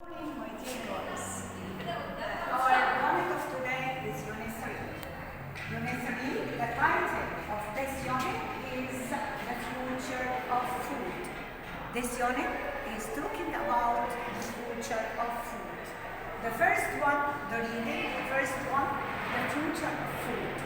Morning, my dear boys. Our unit of today is Unit 3. Unit 3, the title of this unit is The Future of Food. This unit is talking about the future of food. The first one, the reading, the first one, the future of food.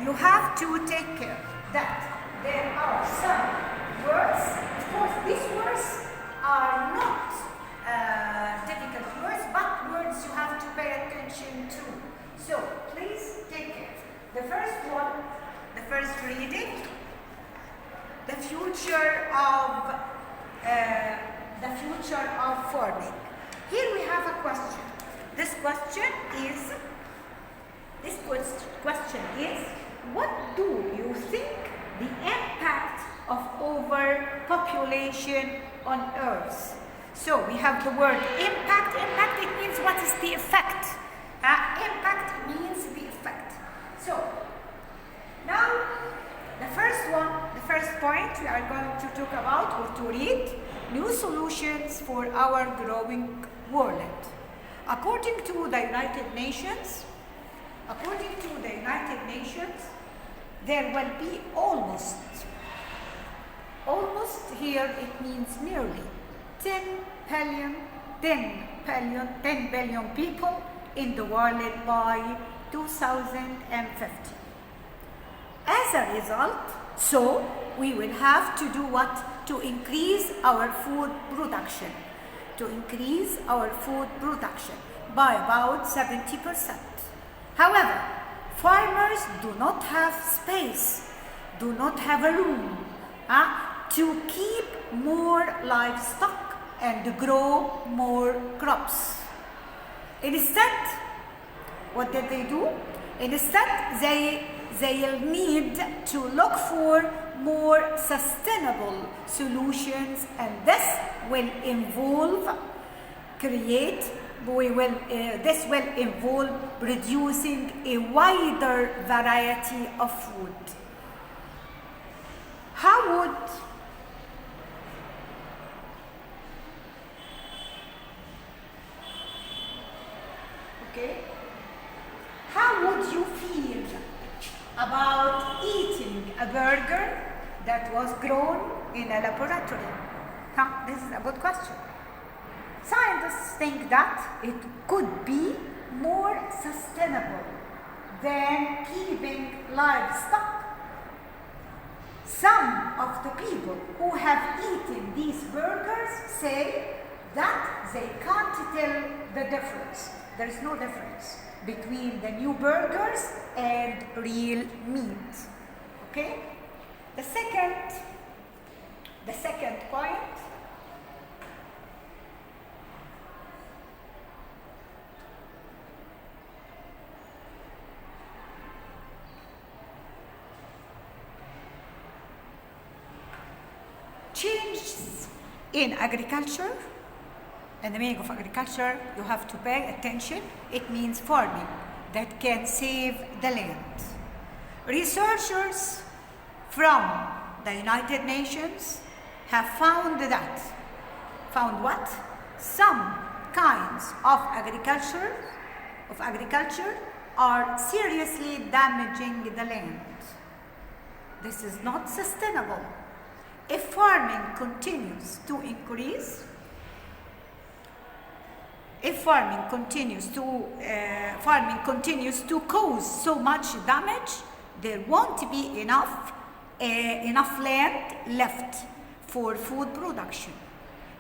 You have to take care that there are some words. Of course, these words are not difficult words, but words you have to pay attention to. So please take it. The first one, the first reading, the future of farming. Here we have a question. This question is, what do you think the impact of overpopulation on Earth? So we have the word impact. Impact, it means what is the effect. Impact means the effect. So now the first point we are going to talk about or to read, new solutions for our growing world. According to the United Nations, there will be almost here it means nearly 10 billion people in the world by 2050. As a result, so we will have to do what? To increase our food production. By about 70%. However, farmers do not have space, do not have a room to keep more livestock and grow more crops. Instead, what did they do? Instead, they'll need to look for more sustainable solutions, and this will involve producing a wider variety of food. How would you feel about eating a burger that was grown in a laboratory? This is a good question. Scientists think that it could be more sustainable than keeping livestock. Some of the people who have eaten these burgers say that they can't tell the difference. There is no difference between the new burgers and real meat. Okay? The second point, changes in agriculture. And the meaning of agriculture, you have to pay attention. It means farming that can save the land. Researchers from the United Nations have found what? Some kinds of agriculture are seriously damaging the land. This is not sustainable. If farming continues to cause so much damage, there won't be enough land left for food production.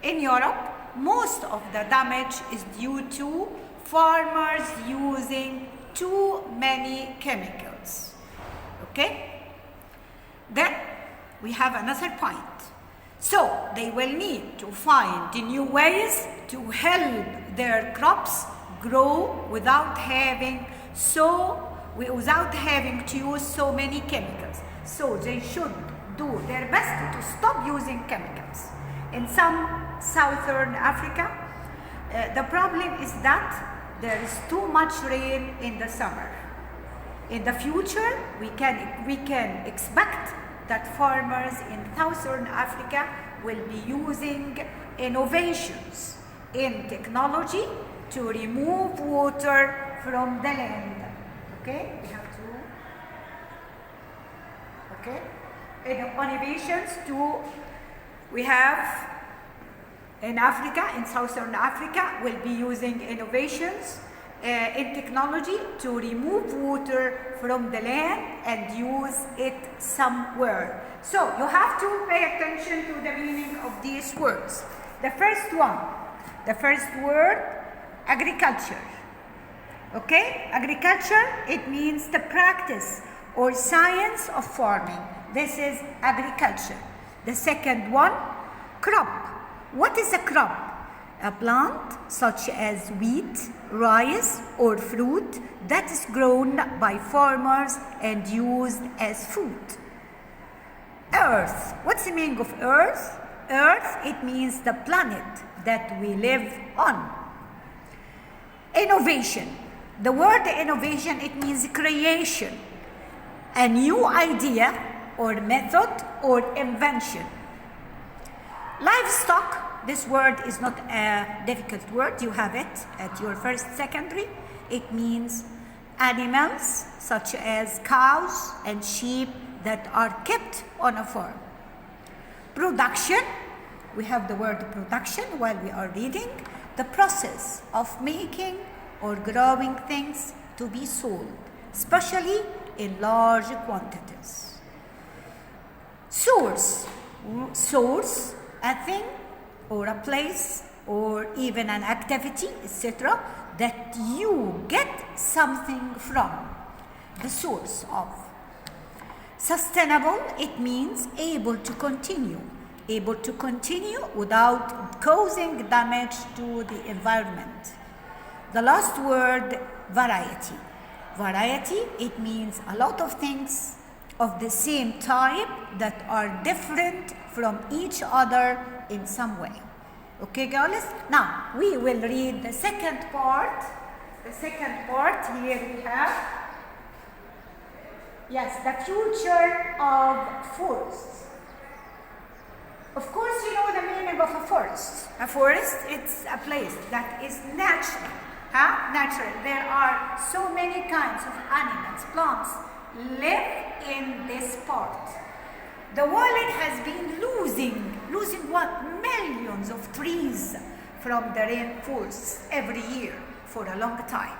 In Europe, most of the damage is due to farmers using too many chemicals. Okay? Then we have another point. So they will need to find new ways to help their crops grow without having to use so many chemicals. So they should do their best to stop using chemicals. In some southern Africa, the problem is that there is too much rain in the summer. In the future, we can expect that farmers in southern Africa will be using innovations in technology to remove water from the land. Okay, we have to. Okay, innovations to. We have in Africa, in Southern Africa, we'll be using innovations in technology to remove water from the land and use it somewhere. So you have to pay attention to the meaning of these words. The first word, agriculture. Okay, agriculture, it means the practice or science of farming. This is agriculture. The second one, crop. What is a crop? A plant such as wheat, rice, or fruit that is grown by farmers and used as food. Earth. What's the meaning of earth? Earth, it means the planet that we live on. Innovation. The word innovation, it means creation, a new idea or method or invention. Livestock. This word is not a difficult word. You have it at your first secondary. It means animals such as cows and sheep that are kept on a farm. Production. We have the word production while we are reading. The process of making or growing things to be sold, especially in large quantities. Source. Source, a thing or a place or even an activity, etc., that you get something from. The source of. Sustainable, it means able to continue without causing damage to the environment. The last word, variety. Variety, it means a lot of things of the same type that are different from each other in some way. Okay, girls? Now, we will read the second part. The second part, here we have, yes, the future of forests. Of course, you know the meaning of a forest. A forest, it's a place that is natural. Natural. There are so many kinds of animals, plants live in this part. The world has been losing what? Millions of trees from the rainforests every year for a long time.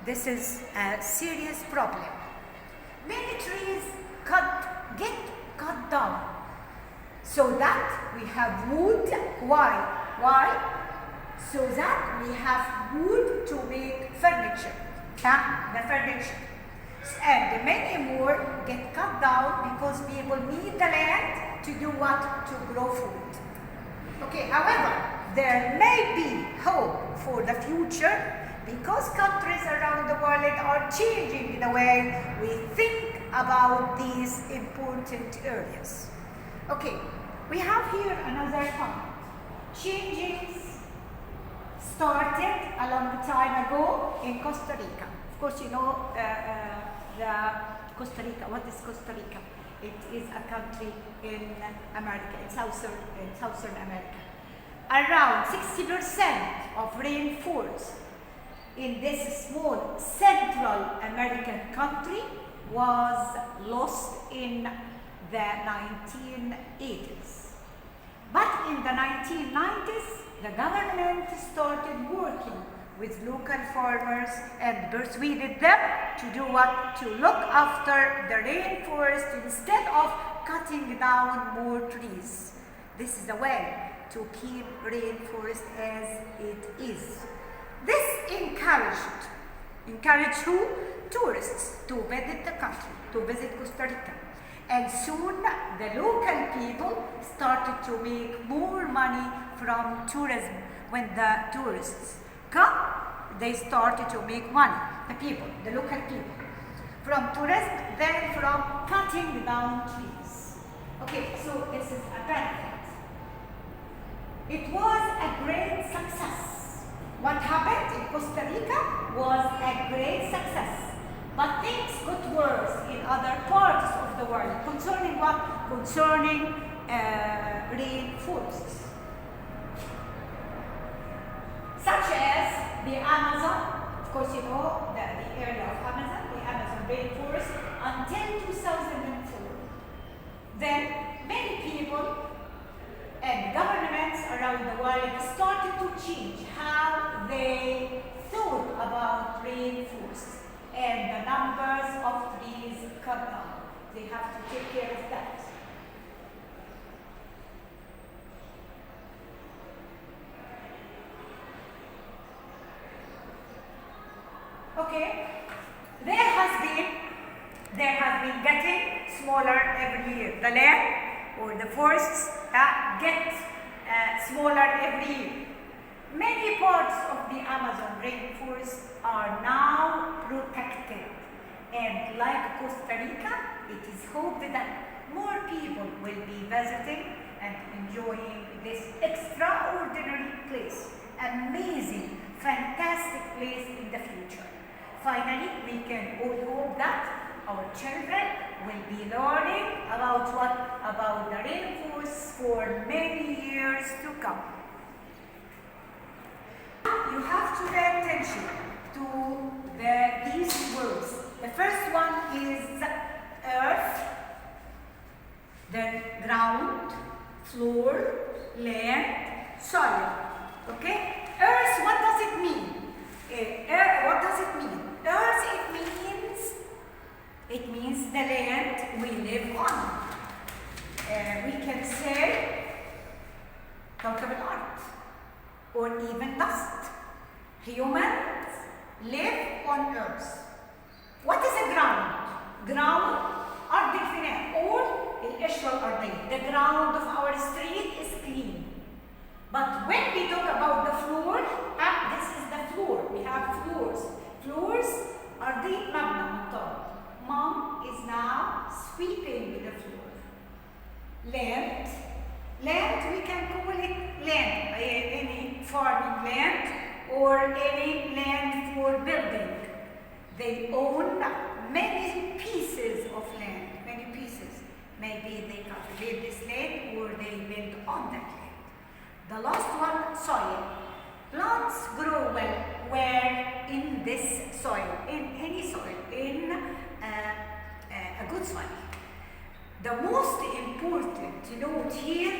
This is a serious problem. Many trees get cut down so that we have wood. Why? So that we have wood to make furniture. The furniture. And many more get cut down because people need the land to do what? To grow food. Okay, however, there may be hope for the future because countries around the world are changing the way we think about these important areas. Okay, we have here another point. Changes started a long time ago in Costa Rica. Of course, you know Costa Rica. What is Costa Rica? It is a country in America, in Southern America. Around 60% of rainforest in this small Central American country was lost in the 1980s. But in the 1990s, the government started working with local farmers and persuaded them to do what? To look after the rainforest instead of cutting down more trees. This is a way to keep rainforest as it is. This encouraged who? Tourists to visit the country, to visit Costa Rica. And soon the local people started to make more money from tourism. When the tourists come, they started to make money, the local people. From tourism, then from cutting down trees. Okay, so this is a benefit. It was a great success. What happened in Costa Rica was a great success. But things got worse in other parts of the world. Concerning what? Concerning rainforests. the Amazon, of course you know the area of Amazon, the Amazon rainforest, until 2004. Then many people and governments around the world started to change how they thought about rainforests, and the numbers of trees cut down. They have to take care of that. Okay, there has been getting smaller every year. The land or the forests get smaller every year. Many parts of the Amazon rainforest are now protected, and like Costa Rica, it is hoped that more people will be visiting and enjoying this extraordinary place, amazing, fantastic place in the future. Finally, we can all hope that our children will be learning about about the rainforests for many years to come. You have to pay attention to these words. The first one is earth, then ground, floor, land, soil. Okay? Earth, what does it mean? What does it mean? Earth, it means the land we live on. We can say كوكب الأرض, or even dust. Humans live on Earth. What is a ground? Ground, أرض الفناء, or القشرة الأرضية. The ground of our street is clean. But when we talk about the floor, this is the floor. We have floors. Floors are the مبنى. Mom is now sweeping the floor. Land, we can call it land, any farming land or any land for building. They own many pieces of land, many pieces. Maybe they cultivate this land or they build on that land. The last one, soil. Plants grow well where in this soil, in any soil, in a good soil. The most important note here,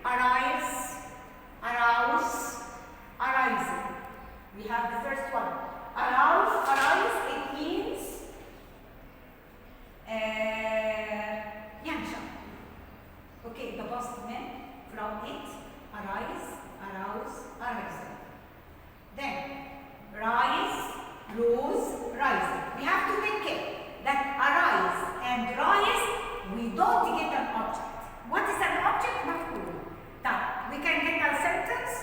arise, arising. We have the first one. Arise, it means ينشأ. Okay, the past meant from it, arise. Then, rise, rose, rising. We have to think it, that arise and rise, we don't get an object. What is an object? مفعول. Now, we can get a sentence.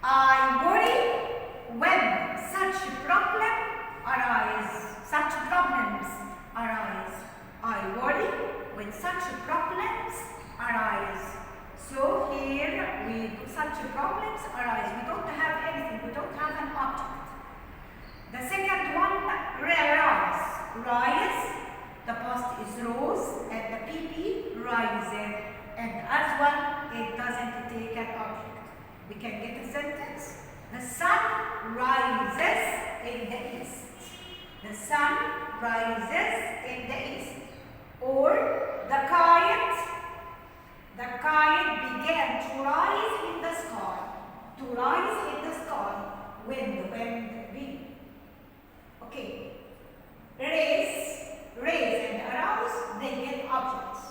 I worry when such problems arise. I worry when such problems arise. So here, such problems arise. We don't have anything. We don't have an object. The second one, rise. Rise. The past is rose, and the PP rising. And as well, it doesn't take an object. We can get a sentence. The sun rises in the east. The sun rises in the east. Or the kite began to rise in the sky. To rise in the sky when the wind blew. Okay. Raise and arouse, they get objects.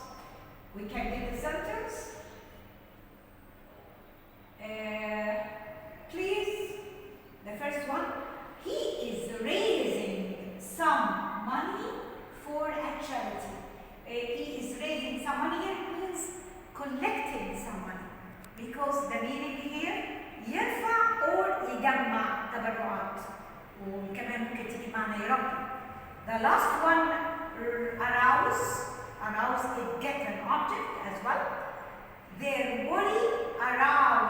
We can get a sentence. Please, the first one, he is raising some money for a charity. He is raising some money here means collecting some money, because the meaning here يرفع or يجمع تبرعات، وكمان ممكن تيجي معنا يربي. The last one, arouse, it get an object as well. Their worry arouse